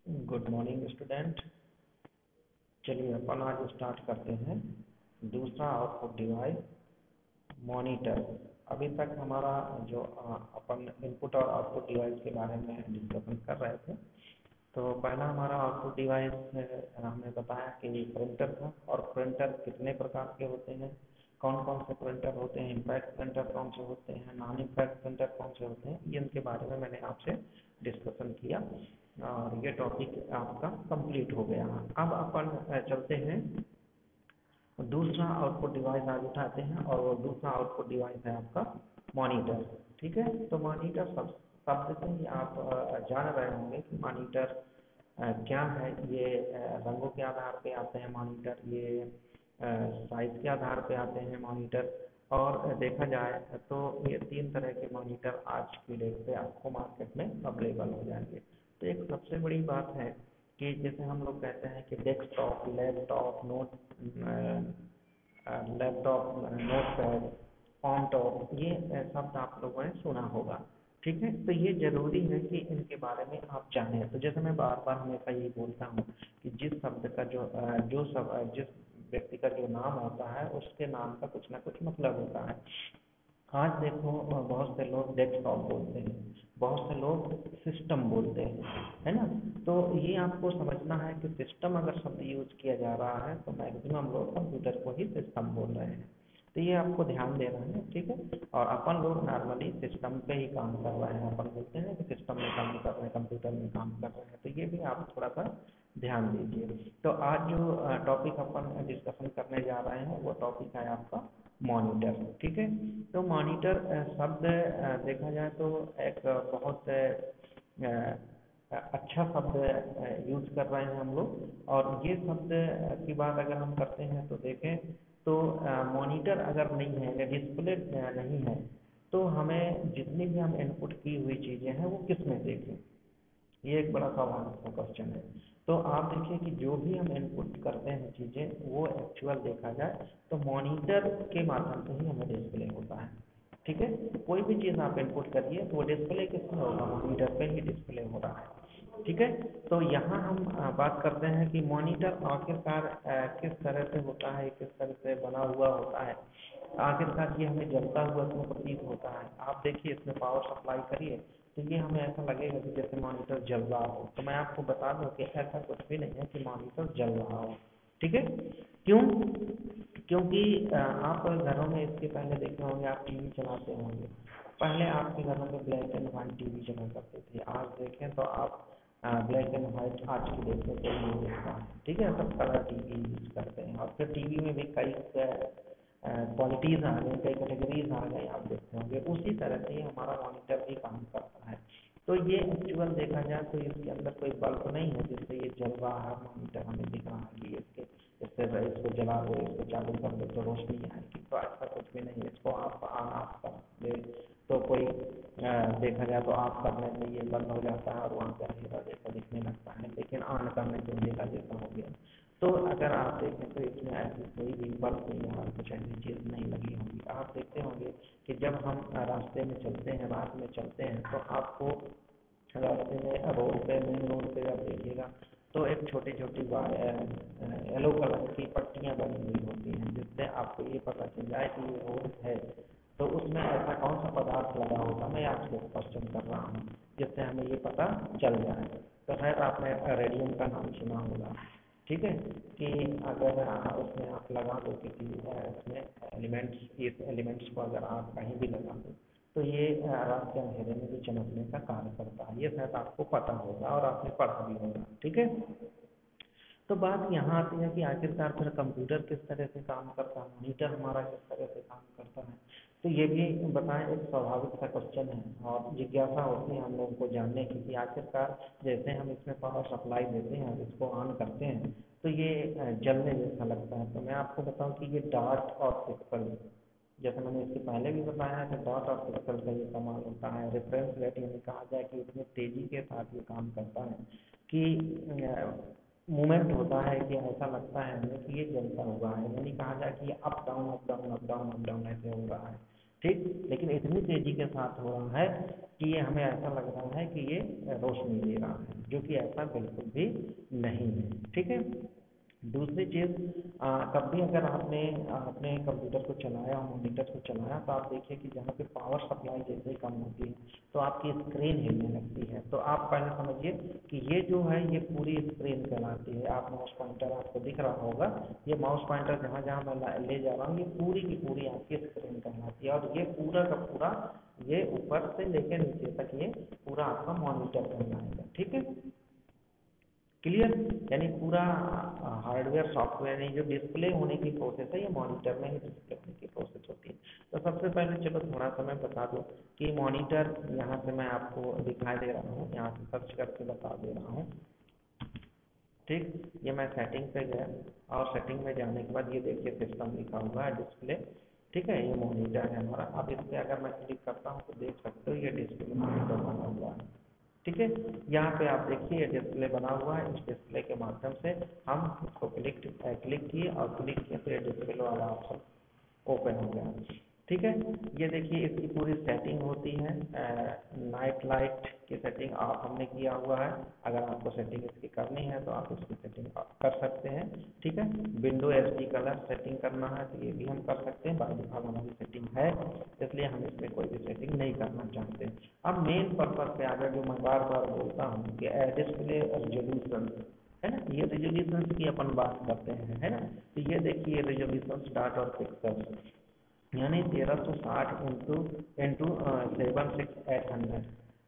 Good morning student. चलिए अपन आज start करते हैं दूसरा आउटपुट डिवाइस मॉनिटर। अभी तक हमारा जो अपन इनपुट और आउटपुट डिवाइस के बारे में डिस्कशन कर रहे थे। तो पहला हमारा आउटपुट डिवाइस हमने बताया कि प्रिंटर था, और प्रिंटर कितने प्रकार के होते हैं, कौन कौन से प्रिंटर होते हैं, इम्पैक्ट प्रिंटर कौन से होते हैं, नॉन इम्पैक्ट प्रिंटर कौन से होते हैं, ये इनके बारे में मैंने आपसे डिस्कशन किया और ये टॉपिक आपका कंप्लीट हो गया। अब अपन चलते हैं दूसरा आउटपुट डिवाइस आज उठाते हैं, और वो दूसरा आउटपुट डिवाइस है आपका मॉनिटर। ठीक है, तो मॉनिटर शब्द से ही आप जान रहे होंगे कि मॉनिटर क्या है। ये रंगों के आधार पे आते हैं मॉनिटर, ये साइज के आधार पे आते हैं मॉनिटर, और देखा जाए तो ये तीन तरह के मॉनिटर आज की डेट पे आपको मार्केट में अवेलेबल हो जाएंगे। तो एक सबसे बड़ी बात है कि जैसे हम लोग कहते हैं कि desktop, laptop, note pad, on top, ये शब्द आप लोगों ने सुना होगा। ठीक है, तो ये जरूरी है कि इनके बारे में आप जानें। तो जैसे मैं बार बार हमेशा यही बोलता हूँ कि जिस शब्द का जिस व्यक्ति का जो नाम होता है उसके नाम का कुछ ना कुछ मतलब होता है। आज देखो बहुत से लोग डेस्कटॉप बोलते हैं, बहुत से लोग सिस्टम बोलते हैं, है ना। तो ये आपको समझना है कि सिस्टम अगर शब्द यूज किया जा रहा है तो मैक्सिमम लोग कंप्यूटर को ही सिस्टम बोल रहे हैं। तो ये आपको ध्यान देना है, ठीक है। और अपन लोग नॉर्मली सिस्टम पे ही काम कर रहे हैं, अपन बोलते हैं कि सिस्टम में काम कर रहे हैं, कंप्यूटर में काम कर रहे हैं। तो ये भी आप थोड़ा सा ध्यान दीजिए। तो आज जो टॉपिक अपन डिस्कशन करने जा रहे हैं वो टॉपिक है आपका मॉनिटर। ठीक है, तो मॉनिटर शब्द देखा जाए तो एक बहुत अच्छा शब्द यूज कर रहे हैं हम लोग। और ये शब्द की बात अगर हम करते हैं तो देखें तो मॉनिटर अगर नहीं है या डिस्प्ले नहीं है तो हमें जितनी भी हम इनपुट की हुई चीज़ें हैं वो किस में देखें, ये एक बड़ा सवाल का क्वेश्चन है। तो आप देखिए कि जो भी हम इनपुट करते हैं चीज़ें वो एक्चुअल देखा जाए तो मॉनिटर के माध्यम से ही हमें डिस्प्ले होता है। ठीक है, कोई भी चीज़ आप इनपुट करिए तो वो डिस्प्ले किसमें होगा, मॉनिटर पे ही डिस्प्ले हो रहा है। ठीक है, तो यहाँ हम बात करते हैं कि मॉनिटर आखिरकार किस तरह से होता है, किस तरह से बना हुआ होता है, आखिरकार ये हमें जलता हुआ क्यों प्रतीत होता है। आप देखिए इसमें पावर सप्लाई करिए तो ये हमें ऐसा लगेगा कि जैसे मॉनिटर जल रहा हो। तो मैं आपको बता दूं कि ऐसा कुछ भी नहीं है कि मॉनिटर जल रहा हो। ठीक है, क्यों? क्योंकि आप घरों में इसके पहले देखे होंगे, आप टीवी चलाते होंगे, पहले आपके घरों में ब्लैक एंड वाइट टीवी चला करते थे। आज देखें तो आप ब्लैक एंड वाइट आज की डेट में कोई नहीं देखता है। ठीक है, सब कलर टीवी यूज करते हैं, और फिर टीवी में भी कई क्वालिटीज़ आ गई, कई कैटेगरीज आ गई, आप देखते होंगे। उसी तरह से ही हमारा मॉनिटर भी काम करता है। तो ये एक्चुअल देखा जाए तो इसके अंदर कोई बल्ब नहीं है जिससे ये जल रहा है, मॉनिटर हमें दिख रहा है कि इससे इसको जला दो, इसको चालू कर दो तो रोशनी आएगी। तो ऐसा कुछ भी नहीं है। इसको आप ऑन ऑफ कर दे तो कोई देखा जाए तो ऑफ करने से ये बंद हो जाता है और वहाँ पे अंधेरा जैसा दिखने लगता है, लेकिन ऑन करने से अंधेरा जैसा हो गया। तो अगर आप देखें तो इसमें ऐसी कोई भी बल्ब नहीं और कुछ ऐसी चीज़ नहीं लगी होगी। आप देखते होंगे कि जब हम रास्ते में चलते हैं, रात में चलते हैं, तो आपको रास्ते में रोड पे, मेन रोड पे आप देखिएगा तो एक छोटी छोटी येलो कलर की पट्टियाँ बनी हुई होती हैं, जिससे आपको ये पता चल जाए कि ये रोड है। तो उसमें ऐसा कौन सा पदार्थ लगा होगा, मैं आपसे क्वेश्चन कर रहा हूँ, जिससे हमें ये पता चल जाए। तो खैर आपने रेडियम का नाम सुना होगा। ठीक है, कि अगर उसमें आप लगा दो किसी इसमें एलिमेंट्स, इस एलिमेंट्स को अगर आप कहीं भी लगा दो तो ये रात के अंधेरे में भी चमकने का कार्य करता है। ये शायद आपको पता होगा और आपने पढ़ा भी होगा। ठीक है, तो बात यहाँ आती है कि आखिरकार फिर कंप्यूटर किस तरह से काम करता है, मॉनिटर हमारा किस तरह से काम करता है। तो ये भी बताएं, एक स्वाभाविक सा क्वेश्चन है और जिज्ञासा होती है हम लोगों को जानने की कि आखिरकार जैसे हम इसमें पावर सप्लाई देते हैं और इसको ऑन करते हैं तो ये जलने जैसा लगता है। तो मैं आपको बताऊं कि ये डॉट और पिक्सल, जैसे मैंने इसके पहले भी बताया है कि डॉट और पिक्सल का ये कमाल होता है। रेफरेंस रेट यानी कहा जाए कि इतनी तेज़ी के साथ ये काम करता है कि मूवमेंट होता है कि ऐसा लगता है हमें कि ये जलता हुआ है, यानी कहा जाए कि ये up down up down up down up down ऐसे हो रहा है। ठीक। लेकिन इतनी तेजी के साथ हो रहा है कि ये हमें ऐसा लग रहा है कि ये रोशनी दे रहा है, जो कि ऐसा बिल्कुल भी नहीं है। ठीक है। दूसरी चीज़, तब भी अगर आपने अपने कंप्यूटर को चलाया, मॉनिटर को चलाया, तो आप देखिए कि जहाँ पे पावर सप्लाई जैसे ही कम होती है तो आपकी स्क्रीन हिलने लगती है। तो आप पहले समझिए कि ये जो है ये पूरी स्क्रीन कहलाती है। आप माउस पॉइंटर आपको दिख रहा होगा, ये माउस पॉइंटर जहाँ जहाँ मैं ले जा रहा हूँ, ये पूरी की पूरी आपकी स्क्रीन कहलाती है। और ये पूरा का पूरा, ये ऊपर से लेकर नीचे तक ये पूरा आपका मॉनिटर कहलाएगा। ठीक है, क्लियर। यानी पूरा हार्डवेयर सॉफ्टवेयर नहीं, जो डिस्प्ले होने की प्रोसेस है ये मॉनिटर में ही डिस्प्ले होने की प्रोसेस होती है। तो सबसे पहले चलो थोड़ा सा मैं बता दूं कि मॉनिटर, यहाँ से मैं आपको दिखाई दे रहा हूँ, यहाँ से सर्च करके बता दे रहा हूँ। ठीक, ये मैं सेटिंग पे गया और सेटिंग में जाने के बाद ये देखिए सिस्टम लिखा हुआ है, डिस्प्ले। ठीक है, ये मॉनिटर है हमारा। अब इस पर अगर मैं क्लिक करता हूँ तो देख सकते हो ये डिस्प्ले मॉनिटर बना हुआ है। ठीक है, यहाँ पे आप देखिए डिस्प्ले बना हुआ है। इस डिस्प्ले के माध्यम से हम इसको क्लिक किए और क्लिक किए तो ये डिस्प्ले वाला ऑप्शन ओपन हो गया। ठीक है, ये देखिए इसकी पूरी सेटिंग होती है। नाइट लाइट की सेटिंग आप हमने किया हुआ है। अगर आपको सेटिंग इसकी करनी है तो आप इसकी सेटिंग कर सकते हैं। ठीक है, विंडो एसडी कलर सेटिंग करना है तो ये भी हम कर सकते हैं। बाय डिफॉल्ट हमारी सेटिंग है, इसलिए हम इसमें कोई भी सेटिंग नहीं करना चाहते। अब मेन पर्पज पे आगे जो मैं बार बार बोलता हूँ कि डिस्प्ले रेजोल्यूशन है ना, ये रेजोल्यूशन की अपन बात करते हैं, है ना। तो ये देखिए रेजोल्यूशन डाट और पिक्सल, यानी 1360 इंटू 76800।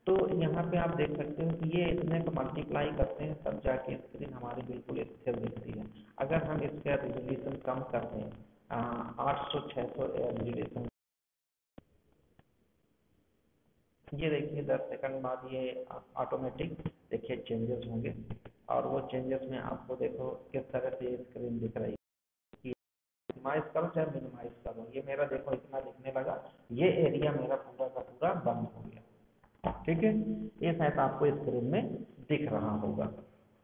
तो यहाँ पे आप देख सकते हो कि ये इतने को मल्टीप्लाई करते हैं तब जाके स्क्रीन हमारी बिल्कुल स्थिर दिखती है। अगर हम इसका रेजोल्यूशन कम कर दें 800-600 रेजोल्यूशन, ये देखिए 10 सेकंड बाद ये ऑटोमेटिक देखिए चेंजेस होंगे। और वो चेंजेस में आपको देखो किस तरह से स्क्रीन दिख रही है। मिनिमाइज करो चाहे मिनिमाइज करो, ये मेरा देखो इतना दिखने लगा, ये एरिया मेरा पूरा का पूरा बंद हो गया। ठीक है, ये शायद आपको स्क्रीन में दिख रहा होगा।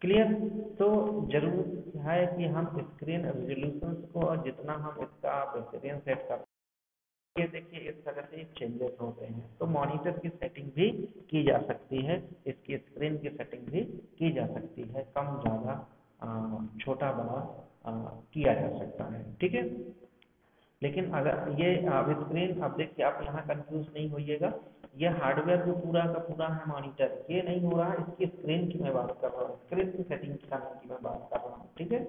क्लियर। तो जरूर है कि हम स्क्रीन रेजोल्यूशन को और जितना हम इसका बेहतरीन सेट कर, ये देखिए इस तरह से चेंजेस होते हैं। तो मॉनिटर की सेटिंग भी की जा सकती है, इसकी स्क्रीन की सेटिंग भी की जा सकती है, कम ज़्यादा छोटा बड़ा किया जा सकता है। ठीक है, लेकिन अगर ये अब स्क्रीन, अब देखिए आप यहाँ कंफ्यूज नहीं होइएगा, ये हार्डवेयर जो पूरा का पूरा है मॉनिटर, ये नहीं हो रहा है, इसकी स्क्रीन की मैं बात कर रहा हूँ, स्क्रीन की सेटिंग करने की मैं बात कर रहा हूँ। ठीक है,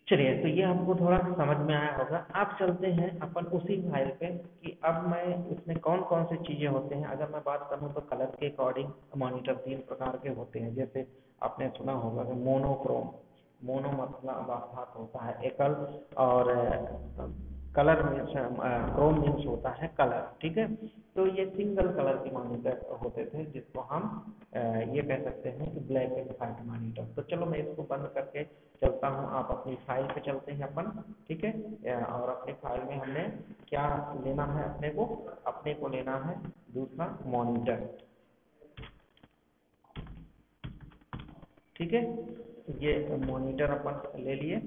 चलिए तो ये हमको थोड़ा समझ में आया होगा। अब चलते हैं अपन उसी फाइल पे कि अब मैं इसमें कौन कौन सी चीज़ें होते हैं। अगर मैं बात करूँ तो कलर के अकॉर्डिंग मॉनिटर 3 प्रकार के होते हैं। जैसे आपने सुना होगा कि मोनोक्रोम, मोनो मतलब अर्थात होता है एकल, और कलर मीन्स क्रोम मीन्स होता है कलर। ठीक है, तो ये सिंगल कलर के मॉनिटर होते थे जिसको हम ये कह सकते हैं कि ब्लैक एंड व्हाइट मॉनिटर। तो चलो मैं इसको बंद करके चलता हूँ, आप अपनी फाइल पे चलते हैं अपन। ठीक है, और अपनी फाइल में हमने क्या लेना है, अपने को लेना है दूसरा मॉनिटर। ठीक है, ये मॉनिटर अपन ले लिए।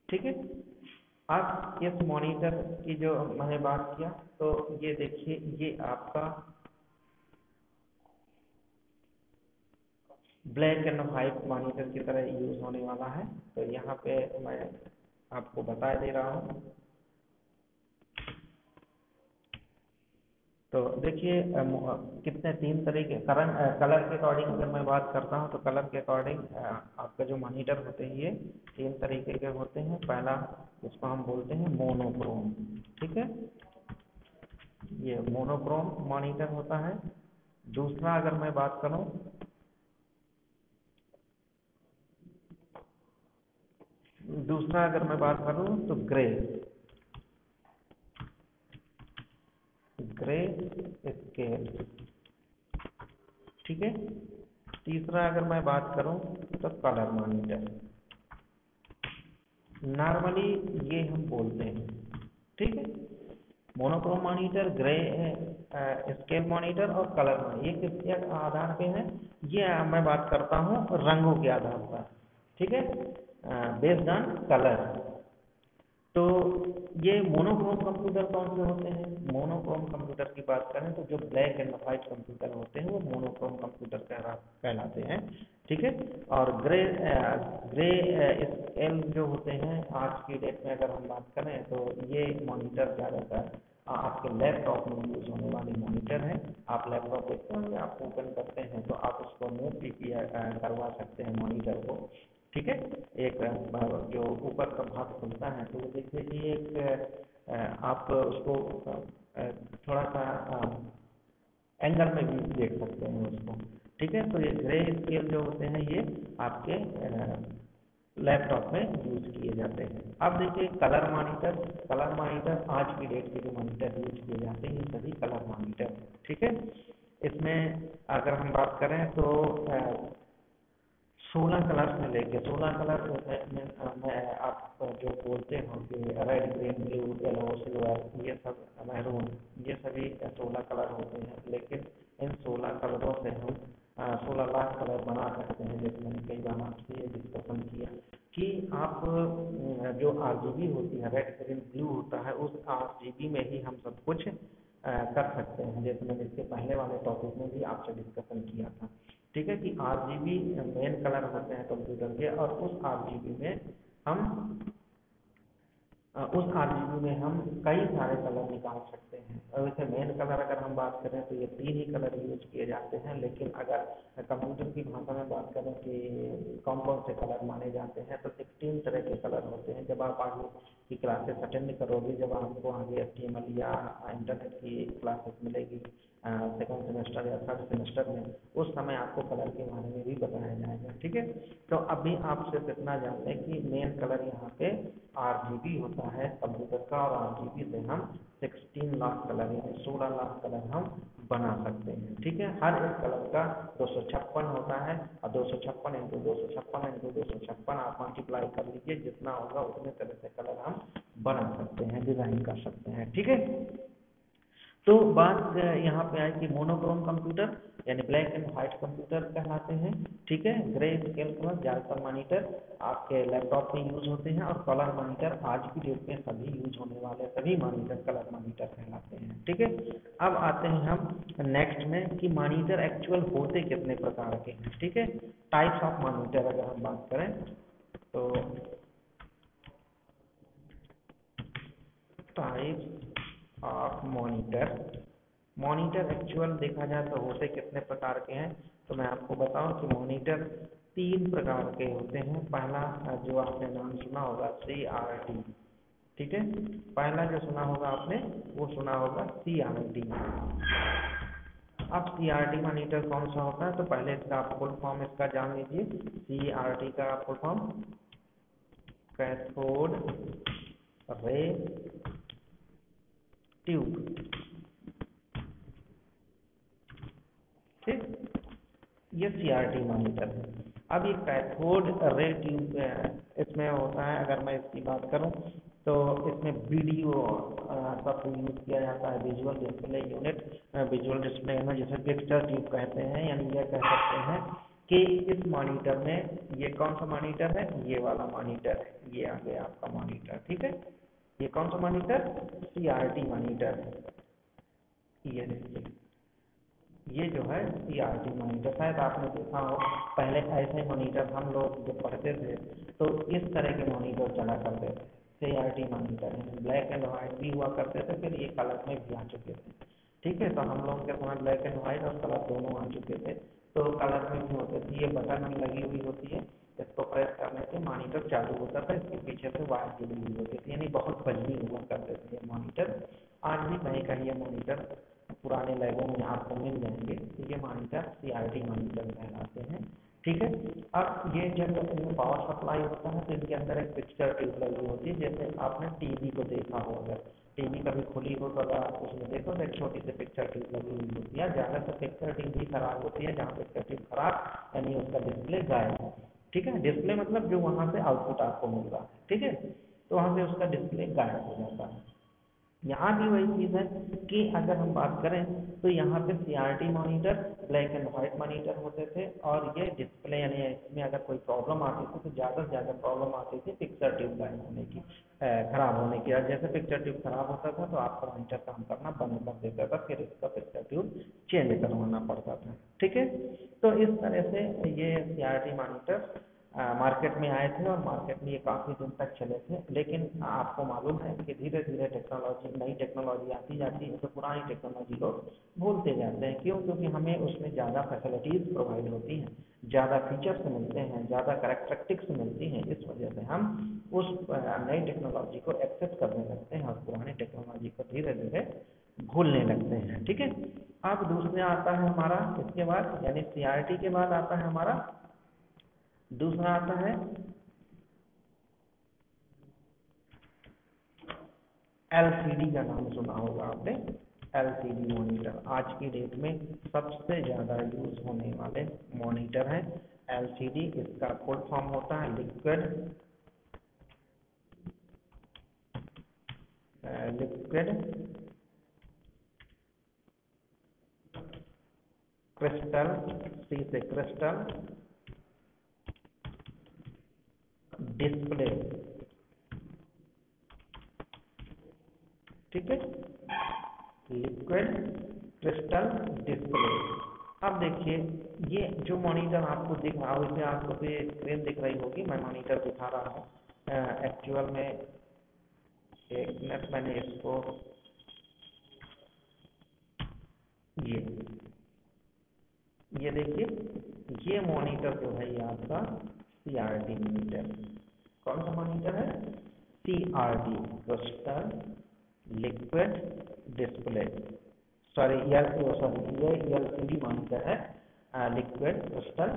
ठीक है, अब इस मॉनिटर की जो मैंने बात किया, तो ये देखिए ये आपका ब्लैक एंड वाइट मॉनिटर की तरह यूज होने वाला है। तो यहाँ पे मैं आपको बता दे रहा हूँ। तो देखिए कितने 3 तरीके कलर के अकॉर्डिंग अगर मैं बात करता हूँ तो कलर के अकॉर्डिंग आपका जो मॉनिटर होते हैं ये 3 तरीके के होते हैं। पहला इसको हम बोलते हैं मोनोक्रोम। ठीक है, ये मोनोक्रोम मॉनिटर होता है। दूसरा अगर मैं बात करूँ, तो ग्रे ग्रे स्केल। ठीक है, तीसरा अगर मैं बात करूं तो कलर मॉनिटर, नॉर्मली ये हम बोलते हैं। ठीक है, monochrome monitor, grey scale monitor और कलर मॉनिटर, ये किसके आधार पे है, ये मैं बात करता हूँ रंगों के आधार पर। ठीक है, बेस्ड ऑन कलर। तो ये मोनोक्रोम कंप्यूटर कौन से होते हैं? मोनोक्रोम कंप्यूटर की बात करें तो जो ब्लैक एंड व्हाइट कंप्यूटर होते हैं वो मोनोक्रोम कंप्यूटर कहलाते हैं। ठीक है। और ग्रे स्केल जो होते हैं आज की डेट में अगर हम बात करें तो ये मॉनिटर ज़्यादातर आपके लैपटॉप में यूज होने वाली मॉनिटर है। आप लैपटॉप देखते हैं, आप ओपन करते हैं तो आप उसको मूव भी किया करवा सकते हैं मॉनिटर को। ठीक है। एक जो ऊपर का भाग खुलता है तो वो देखिए कि एक आप उसको थोड़ा सा एंगल में भी देख सकते हैं उसको। ठीक है। तो ये ग्रे स्केल जो होते हैं ये आपके लैपटॉप में यूज किए जाते हैं। अब देखिए कलर मॉनिटर। कलर मॉनिटर आज की डेट के जो मॉनिटर यूज किए जाते हैं ये सभी कलर मॉनिटर। ठीक है। इसमें अगर हम बात करें तो 16 कलर से लेके 16 कलर में आप जो बोलते हो कि red green blue yellow silver ये सब मैरून ये सभी 16 कलर होते हैं। लेकिन इन 16 कलरों से हम 16 लाख कलर बना सकते हैं। जैसे मैंने कई बार आपसे डिस्कशन किया कि आप जो RGB होती है रेड ग्रीन ब्लू होता है उस RGB में ही हम सब कुछ कर सकते हैं। जैसे मैंने इसके पहले वाले टॉपिक में भी आपसे डिस्कशन किया था। ठीक है कि RGB मेन कलर होते हैं कंप्यूटर के और उस RGB में हम कई सारे कलर निकाल सकते हैं। और वैसे मेन कलर अगर हम बात करें तो ये 3 ही कलर यूज किए जाते हैं। लेकिन अगर कंप्यूटर की भाषा में बात करें कि कौन कौन से कलर माने जाते हैं तो 16 तरह के कलर होते हैं। जब आप आगे की क्लासेस अटेंड करोगे, जब आपको आगे HTML या इंटरनेट की क्लासेस मिलेगी सेकंड सेमेस्टर या थर्ड सेमेस्टर में, उस समय आपको कलर के बारे में भी बताया जाएगा। ठीक है। तो अभी आप सिर्फ इतना जान लें कि मेन कलर यहाँ पे RGB होता है कंप्यूटर का और RGB से हम 16 लाख कलर यानी 16 लाख कलर हम बना सकते हैं। ठीक है। हर एक कलर का 256 होता है और 256 इंटू 256 इंटू 256 आप मल्टीप्लाई कर लीजिए, जितना होगा उतने तरह से कलर हम बना सकते हैं, डिजाइन कर सकते हैं। ठीक है। तो बात यहाँ पे आई कि मोनोक्रोम कंप्यूटर यानी ब्लैक एंड व्हाइट कंप्यूटर कहलाते हैं। ठीक है। ग्रे स्केल पर ज़्यादातर मॉनिटर आपके लैपटॉप में यूज होते हैं और कलर मॉनिटर आज की डेट में सभी यूज होने वाले सभी मॉनिटर कलर मॉनिटर कहलाते हैं। ठीक है। अब आते हैं हम नेक्स्ट में कि मॉनिटर एक्चुअल होते कितने प्रकार के हैं। ठीक है। टाइप्स ऑफ मॉनिटर अगर हम बात करें तो टाइप्स ऑफ मॉनिटर एक्चुअल देखा जाए तो होते कितने प्रकार के हैं। तो मैं आपको बताऊं कि मॉनिटर 3 प्रकार के होते हैं। पहला जो आपने नाम सुना होगा CRT। ठीक है। पहला जो सुना होगा आपने वो सुना होगा CRT। अब CRT मॉनिटर कौन सा होता है तो पहले इसका फुल फॉर्म इसका जान लीजिए। CRT का full form cathode ray tube. ठीक। ये CRT मॉनिटर है। अब ये कैथोड रे ट्यूब इसमें होता है। अगर मैं इसकी बात करूं तो इसमें वीडियो सब यूज किया जाता है, visual display unit. Visual display में जिसे पिक्चर ट्यूब कहते हैं, यानी यह कह सकते हैं कि इस मॉनिटर में ये कौन सा मॉनिटर है, ये वाला मॉनिटर है। ये आ गया आपका मॉनिटर। ठीक है। ये कौन सा मॉनिटर? CRT मॉनिटर है। ये देखिए ये जो है CRT मॉनिटर। शायद आपने देखा हो पहले ऐसे मॉनिटर हम लोग जब पढ़ते थे तो इस तरह के मॉनिटर चला करते थे। CRT monitor black and white भी हुआ करते थे, फिर ये कलर में भी आ चुके थे। ठीक है। तो हम लोग के समय ब्लैक एंड व्हाइट और कलर दोनों आ चुके थे। तो कलर में भी होते थे। ये बटन में लगी हुई होती है, इसको प्रेस करने से मॉनिटर चालू होता था। इसके पीछे से वायर जुड़ी हुई होती थी, यानी बहुत बजनी हुआ करते थे ये मॉनिटर। आज भी कहीं कहीं ये मॉनिटर पुराने लैबों में आपको मिल जाएंगे। तो ये मॉनिटर CRT मॉनिटर कहलाते हैं। ठीक है। अब ये जब इनमें पावर सप्लाई होता है तो इनके अंदर एक पिक्चर ट्यूब लगी होती है। जैसे आपने टीवी को देखा हो, अगर टीवी कभी खुली हो तो अगर आप उसमें देखो तो एक छोटी सी पिक्चर ट्यूब लगी हुई होती है। ज़्यादातर पिक्चर ट्यूब भी खराब होती है। जहाँ पिक्चर ट्यूब खराब यानी उसका डिस्प्ले गायब है। ठीक है। डिस्प्ले मतलब जो वहाँ से आउटपुट आपको मिल रहा है। ठीक है। तो वहाँ से उसका डिस्प्ले गायब हो जाता है। यहाँ भी वही चीज़ है कि अगर हम बात करें तो यहाँ पे CRT monitor, black and white monitor होते थे, और ये डिस्प्ले यानी इसमें अगर कोई प्रॉब्लम आती थी तो ज़्यादा से ज़्यादा प्रॉब्लम आती थी पिक्चर ट्यूब गायब होने की, खराब होने की। और जैसे पिक्चर ट्यूब खराब होता था तो आपका मॉनिटर काम करना बंद कर देता था, फिर इसका पिक्चर ट्यूब चेंज करवाना पड़ता था। ठीक है, तो इस तरह से ये सीआरटी मॉनिटर मार्केट में आए थे, और मार्केट में ये काफ़ी दिन तक चले थे। लेकिन आपको मालूम है कि धीरे धीरे टेक्नोलॉजी, नई टेक्नोलॉजी आती जाती है तो पुरानी टेक्नोलॉजी लोग भूलते जाते हैं। क्यों? क्योंकि हमें उसमें ज़्यादा फैसिलिटीज़ प्रोवाइड होती हैं, ज़्यादा फीचर्स मिलते हैं, ज़्यादा करेक्टरिस्टिक्स मिलती हैं। इस वजह से हम उस नई टेक्नोलॉजी को एक्सेप्ट करने लगते हैं और पुरानी टेक्नोलॉजी को धीरे धीरे भूलने लगते हैं। ठीक है, अब दूसरा आता है हमारा, इसके बाद यानी सीआरटी के बाद आता है हमारा दूसरा आता है एलसीडी का नाम सुना होगा आपने। एलसीडी मॉनिटर आज की डेट में सबसे ज़्यादा यूज होने वाले मॉनिटर हैं एलसीडी। इसका फुल फॉर्म होता है लिक्विड लिक्विड क्रिस्टल, सी से क्रिस्टल डिस्प्ले। ठीक है, लिक्विड क्रिस्टल डिस्प्ले। अब देखिए, ये जो मॉनिटर आपको दिख रहा हो, इसे आपको तो ये स्क्रीन दिख रही होगी, मैं मॉनिटर दिखा रहा हूँ एक्चुअल में। एक मिनट, मैंने इसको ये ये देखिए, ये मॉनिटर जो है ये आपका सीआरटी मॉनिटर। कौन सा मॉनिटर है? CRT, crystal liquid display. Sorry ये एलसीडी मॉनिटर है, लिक्विड क्रिस्टल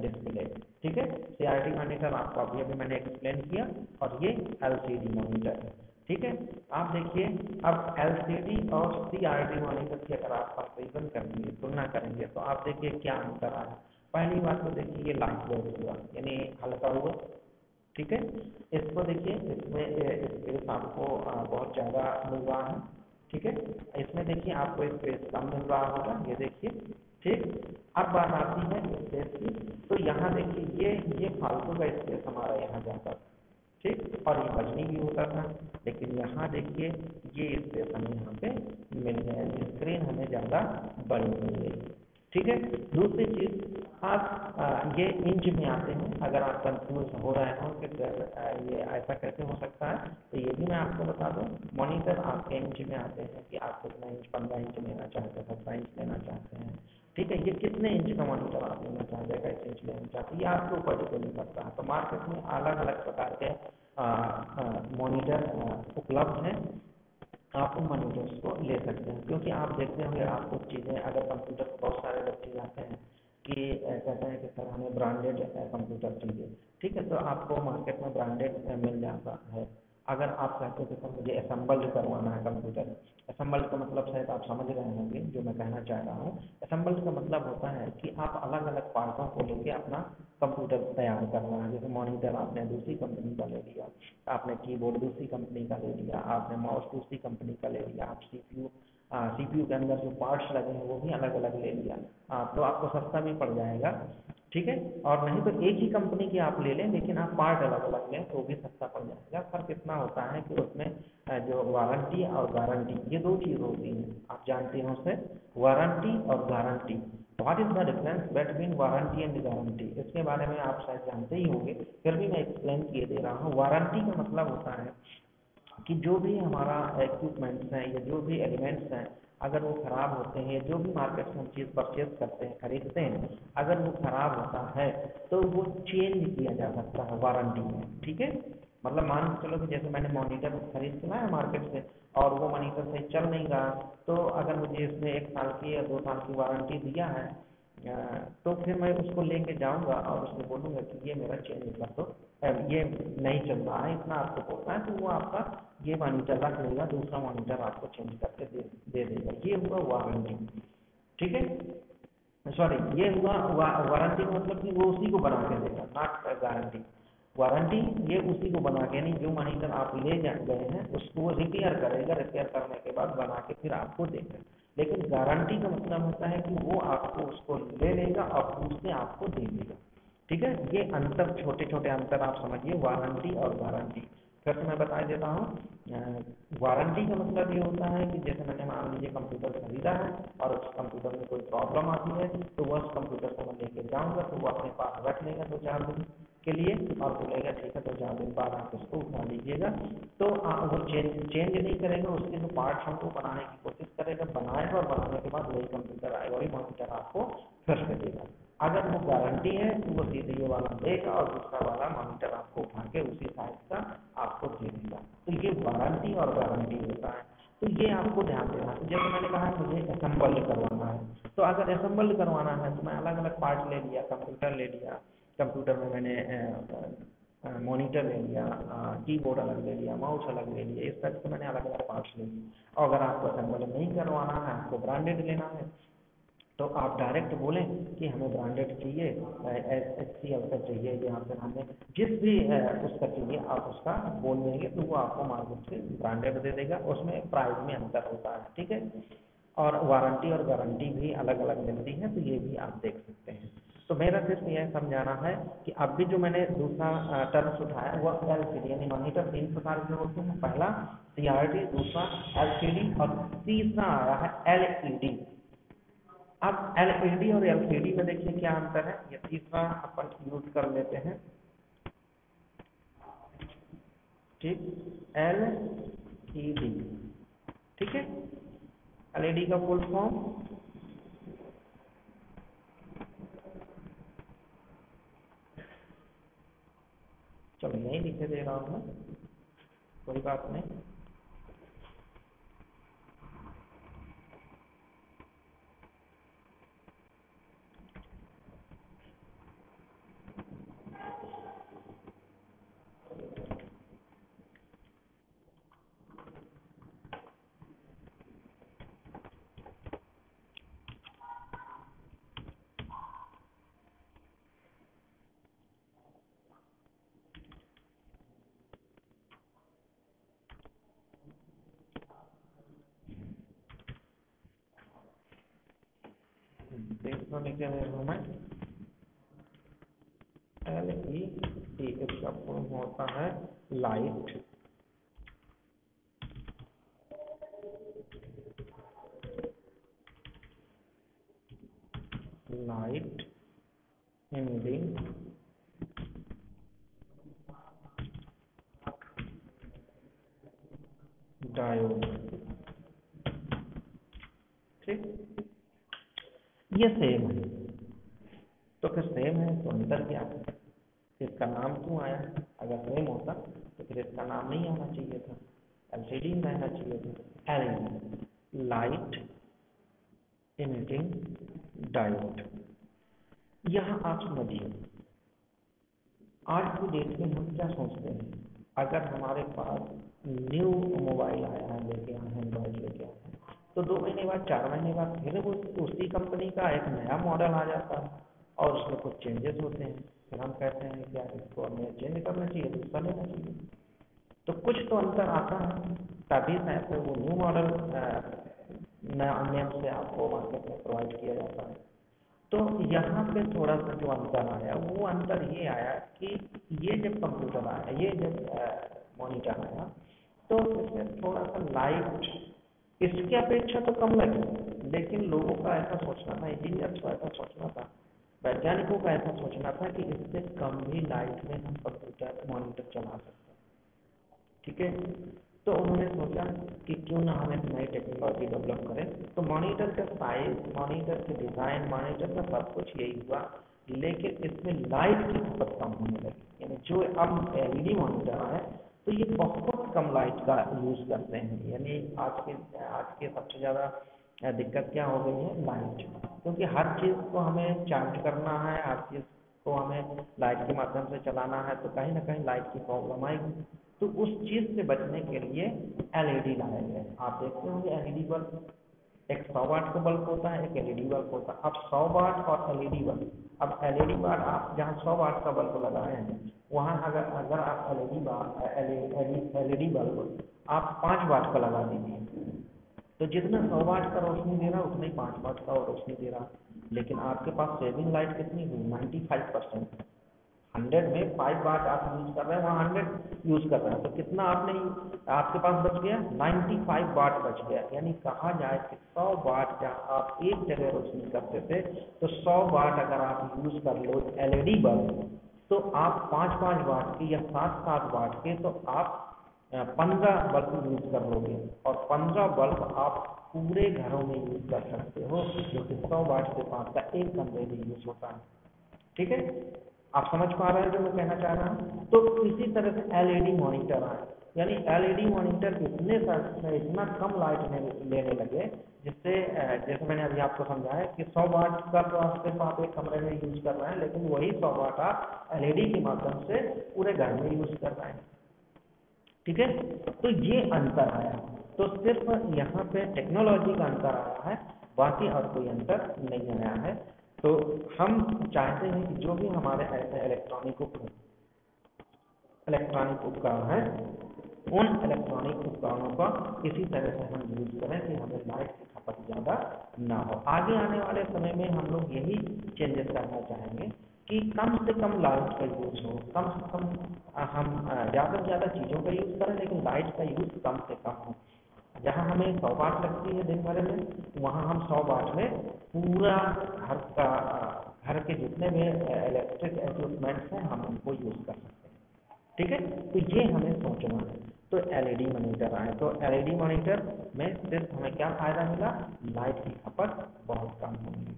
डिस्प्ले। ठीक है, सीआरटी मॉनिटर आपको अभी अभी मैंने एक्सप्लेन किया, और ये एलसीडी मॉनिटर है। ठीक है, आप देखिए, अब एलसीडी और सीआरटी मॉनिटर की अगर आप कंपेरिजन करेंगे, तुलना करेंगे, तो आप देखिए क्या अंतर आ रहा है। पहली बात तो देखिए, ये लाइट वेट हुआ यानी हल्का हुआ। ठीक है, इसको देखिए, इसमें स्पेस आपको बहुत ज़्यादा मिल रहा है। ठीक है, इसमें देखिए आपको स्पेस कम मिल रहा होगा, ये देखिए। ठीक, अब बात आती है स्पेस की, तो यहाँ देखिए ये फालतू का स्पेस हमारा यहाँ जाता है। ठीक, और ये बजनी भी होता था। लेकिन यहाँ देखिए, ये स्पेस हमें यहाँ पे मिल गया, स्क्रीन हमें ज़्यादा बड़ी मिल गई। ठीक है, दूसरी चीज़, आप ये इंच में आते हैं। अगर आप कंफ्यूज हो रहे हो कि सर ये ऐसा कैसे हो सकता है, तो ये भी मैं आपको बता दूं। मॉनिटर आपके इंच में आते हैं कि आप कितना इंच, 15 इंच लेना चाहते हैं, 17 इंच लेना चाहते हैं। ठीक है, ये कितने इंच का मॉनिटर आप लेना चाहते हैं, कैसे इंच लेना चाहते हैं, ये आपके ऊपर डिपेंड करता है। तो मार्केट में अलग अलग प्रकार के मॉनिटर उपलब्ध हैं, आप उन मॉनिटर्स को ले सकते हैं। क्योंकि आप देखते होंगे, आप कुछ चीज़ें अगर कंप्यूटर, बहुत सारे बच्चे जाते हैं कि कहते हैं कि सर हमें ब्रांडेड कंप्यूटर चाहिए। ठीक है, तो आपको मार्केट में ब्रांडेड मिल जाता है। अगर आप कहते हो कि सर मुझे असेंबल्ड करवाना है कंप्यूटर, असेंबल्ड का मतलब शायद आप समझ रहे होंगे जो मैं कहना चाह रहा हूँ। असेंबल्ड का मतलब होता है कि आप अलग अलग पार्टों को लेके अपना कंप्यूटर तैयार करना है। जैसे मॉनिटर आपने दूसरी कंपनी का ले लिया, आपने कीबोर्ड दूसरी कंपनी का ले लिया, आपने माउस दूसरी कंपनी का ले लिया, आप सीपीयू के अंदर जो पार्ट्स लगे हैं वो भी अलग अलग ले लिया, तो आपको सस्ता भी पड़ जाएगा। ठीक है, और नहीं तो एक ही कंपनी की आप ले लें, लेकिन आप पार्ट अलग अलग लें तो भी सस्ता पड़ जाएगा। फर्क इतना होता है कि उसमें जो वारंटी और गारंटी, ये दो चीज़ होती हैं, आप जानते हैं उससे, वारंटी और guarantee. What is the difference between warranty and guarantee, इसके बारे में आप शायद जानते ही होंगे, फिर भी मैं एक्सप्लेन किए दे रहा हूँ। वारंटी का मतलब होता है कि जो भी हमारा इक्विपमेंट्स हैं या जो भी एलिमेंट्स हैं, अगर वो ख़राब होते हैं, जो भी मार्केट से हम चीज़ परचेज करते हैं, खरीदते हैं, अगर वो ख़राब होता है तो वो चेंज किया जा सकता है वारंटी में। ठीक है, मतलब मान के चलो कि जैसे मैंने मॉनिटर खरीद के लाया मार्केट से, और वो मॉनिटर सही चल नहीं रहा, तो अगर मुझे इसमें 1 साल की या 2 साल की वारंटी दिया है, तो फिर मैं उसको लेके जाऊंगा और उसको बोलूँगा कि ये मेरा चेंज कर दो, ये नहीं चल रहा है, इतना आपको बोलना है, तो वो आपका ये मॉनिटर रख लेगा, दूसरा मॉनिटर आपको चेंज करके दे देगा। ये हुआ वारंटी। ठीक है, सॉरी, ये हुआ वारंटी का मतलब कि वो उसी को बना के देगा, नॉट गारंटी। वारंटी ये उसी को बना के, नहीं जो मॉनिटर आप ले जा गए हैं उसको रिपेयर करेगा, रिपेयर करने के बाद बना के फिर आपको देगा। लेकिन गारंटी का मतलब होता है कि वो आपको उसको ले लेगा और उससे आपको दे देगा। ठीक है, ये अंतर, छोटे छोटे अंतर आप समझिए, वारंटी और गारंटी। फिर से मैं बता देता हूँ, वारंटी का मतलब ये होता है कि जैसे मैंने मान लीजिए कंप्यूटर खरीदा है और उस कंप्यूटर में कोई प्रॉब्लम आती है, तो वह उस कंप्यूटर को मैं लेके जाऊँगा, तो वो अपने पास रख लेगा 2-4 दिन के लिए और बोलेगा ठीक है 2-4 दिन बाद आप इसको उठा लीजिएगा। तो वो चेंज नहीं करेगा, उसके जो पार्ट्स हैं वो बनाने की कोशिश करेगा, बनाएगा और बनाने के बाद वही कंप्यूटर आएगा, वही मॉनिटर आपको फिर से देगा। अगर वो गारंटी है तो वो सीधे ये वाला देगा और दूसरा वाला मॉनिटर आपको उठा के उसी साइज का आपको दे देगा। तो ये वारंटी और गारंटी होता है। तो ये आपको ध्यान देना है। जैसे मैंने कहा मुझे असेंबल करवाना है, तो अगर असेंबल करवाना है तो मैं अलग अलग पार्ट ले लिया, कंप्यूटर ले लिया, कंप्यूटर में मैंने मॉनिटर ले लिया, कीबोर्ड अलग ले लिया, माउस अलग ले लिया, इस तरह से मैंने अलग अलग पार्ट्स ले लिए। और अगर आपको असेंबल नहीं करवाना है, आपको ब्रांडेड लेना है, तो आप डायरेक्ट बोलें कि हमें ब्रांडेड चाहिए, HCL का चाहिए, या फिर हमें जिस भी उसका चाहिए आप उसका बोल देंगे तो वो आपको मार्केट से ब्रांडेड दे देगा। उसमें प्राइस में अंतर होता है, ठीक है। और वारंटी और गारंटी भी अलग अलग मिलती है, तो ये भी आप देख सकते हैं। तो मेरा सिर्फ यह समझाना है कि अभी जो मैंने दूसरा टर्म्स उठाया वह LCD यानी मॉनिटर 3 प्रकार के होते हैं। पहला CRT, दूसरा LCD और तीसरा आया है LED। अब LED और LCD में देखिए क्या अंतर है, ये तीसरा अपन यूज कर लेते हैं। ठीक, LED, ठीक है। LED का फुल फॉर्म, चलो यही लिखे दे रहा हूँ मैं, कोई बात नहीं। देखो लिखे दे रहा हूँ मैं, LED, इसका फुल होता है लाइट लाइट इमिटिंग डायोड। ठीक, ये सेम है, तो फिर सेम है तो अंतर क्या है, इसका नाम क्यों आया? अगर सेम होता तो फिर इसका नाम नहीं आना चाहिए था, LCD में रहना चाहिए था। LED, light emitting diode. यहाँ आप समझिए, आज की डेट में हम क्या सोचते हैं, अगर हमारे पास न्यू मोबाइल आया है, लेके आए हैं मोबाइल लेके आए हैं, तो 2 महीने बाद 4 महीने बाद फिर वो उसी कंपनी का एक नया मॉडल आ जाता है और उसमें कुछ चेंजेस होते हैं। फिर हम कहते हैं क्या इसको हमें चेंज करना चाहिए, दूसरा लेना चाहिए। तो कुछ तो अंतर आता है, तभी शायद फिर वो न्यू मॉडल नया नेम से आपको मार्केट में प्रोवाइड किया जाता है। तो यहाँ पे थोड़ा सा जो अंतर आया वो अंतर ये आया कि ये जब कंप्यूटर आया, ये जब मॉनिटर आया, तो इसमें थोड़ा सा लाइट इसके अपेक्षा तो कम लगे, लेकिन लोगों का ऐसा सोचना था, इंजीनियर्स को ऐसा सोचना था, वैज्ञानिकों का ऐसा सोचना था कि इससे कम भी लाइट में हम कंप्यूटर मॉनिटर चला सकते हैं। ठीक है, तो उन्होंने सोचा कि क्यों ना हम एक नई टेक्नोलॉजी डेवलप करें। तो मॉनिटर का साइज, मॉनिटर के डिज़ाइन, मॉनिटर का सब कुछ यही हुआ, लेकिन इसमें लाइट की खपत कम होने लगी। यानी जो अब LED मॉनिटर है तो ये बहुत कम लाइट का यूज़ करते हैं। यानी आज के सबसे ज़्यादा दिक्कत क्या हो गई है, लाइट। क्योंकि हर चीज़ को हमें चार्ज करना है, हर चीज़ को हमें लाइट के माध्यम से चलाना है, तो कहीं ना कहीं लाइट की प्रॉब्लम आएगी। तो उस चीज़ से बचने के लिए LED लाया गया। आप देखते होंगे LED बल्ब, एक 100 वाट का बल्ब होता है, एक LED बल्ब होता है। अब 100 वाट और LED बल्ब, अब LED वाट आप जहाँ 100 वाट का बल्ब लगाए हैं वहाँ अगर अगर आप एलईडी बल्ब आप 5 वाट का लगा दीजिए, तो जितना 100 वाट का रोशनी दे रहा उतना ही 5 वाट का रोशनी दे रहा। लेकिन आपके पास सेविंग लाइट कितनी हुई, 95%। 100 में 5 वाट आप यूज कर रहे हैं, वहाँ 100 यूज कर रहे हैं, तो कितना आपने आपके पास बच गया, 95 वाट बच गया। यानी कहा जाए कि 100 वाट जहाँ आप एक जगह रोशनी करते थे, तो 100 वाट अगर आप यूज कर लो एलईडी बल्ब, तो आप 5-5 वाट के या 7-7 वाट के, तो आप 15 बल्ब यूज कर लोगे, और 15 बल्ब आप पूरे घरों में यूज कर सकते हो, जो कि 100 वाट के पास का एक कमरे में यूज होता है। ठीक है, आप समझ पा रहे हैं जो मैं कहना चाह रहा हूँ। तो इसी तरह से एलईडी मॉनिटर आए, यानी एलईडी मॉनिटर इतना कम लाइट लेने लगे, जिससे जैसे मैंने अभी आपको समझाया कि 100 वाट का तो सिर्फ आप एक कमरे में यूज कर रहे हैं, लेकिन वही 100 वाट आप एलईडी के माध्यम से पूरे घर में यूज कर रहे हैं। ठीक है, तो ये अंतर आया, तो सिर्फ यहाँ पे टेक्नोलॉजी का अंतर आया है, बाकी और कोई अंतर नहीं आया है। तो हम चाहते हैं कि जो भी हमारे ऐसे इलेक्ट्रॉनिक उपकरण हैं, उन इलेक्ट्रॉनिक उपकरणों का इसी तरह से हम यूज करें कि हमें लाइट की खपत ज़्यादा ना हो। आगे आने वाले समय में हम लोग यही चेंजेस करना चाहेंगे कि कम से कम लाइट का यूज हो, कम से कम हम ज़्यादा से ज़्यादा चीज़ों का यूज़ करें, लेकिन लाइट का यूज़ कम से कम हो। जहाँ हमें 100 वाट लगती है दिन भर में, वहाँ हम 100 वाट में पूरा घर के जितने भी इलेक्ट्रिक इक्विपमेंट्स हैं हम उनको यूज़ कर सकते हैं। ठीक है, तो ये हमें सोचना है। तो एलईडी मॉनिटर आए, तो एलईडी मॉनिटर में सिर्फ हमें क्या फ़ायदा मिला, लाइट की खपत बहुत कम होगी।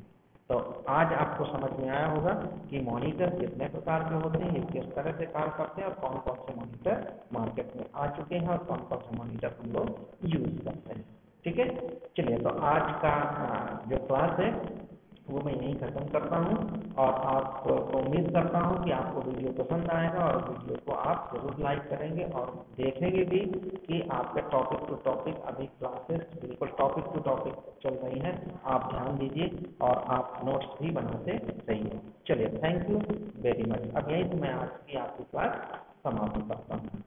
तो आज आपको समझ में आया होगा कि मॉनिटर कितने प्रकार के होते हैं, ये किस तरह से कार्य करते हैं, और कौन कौन से मॉनिटर मार्केट में आ चुके हैं, और कौन कौन से मॉनिटर हम लोग यूज़ करते हैं। ठीक है, चलिए, तो आज का जो क्लास है वो मैं यहीं ख़त्म करता हूँ, और आपको उम्मीद करता हूँ कि आपको वीडियो पसंद आएगा, और वीडियो को आप ज़रूर लाइक करेंगे, और देखेंगे भी कि आपके टॉपिक टू टॉपिक अभी क्लासेस बिल्कुल टॉपिक टू टॉपिक चल रही हैं। आप ध्यान दीजिए और आप नोट्स भी बनाते रहिए। चलिए, थैंक यू वेरी मच। अब यहीं से मैं आज की आपकी क्लास समाप्त करता हूँ।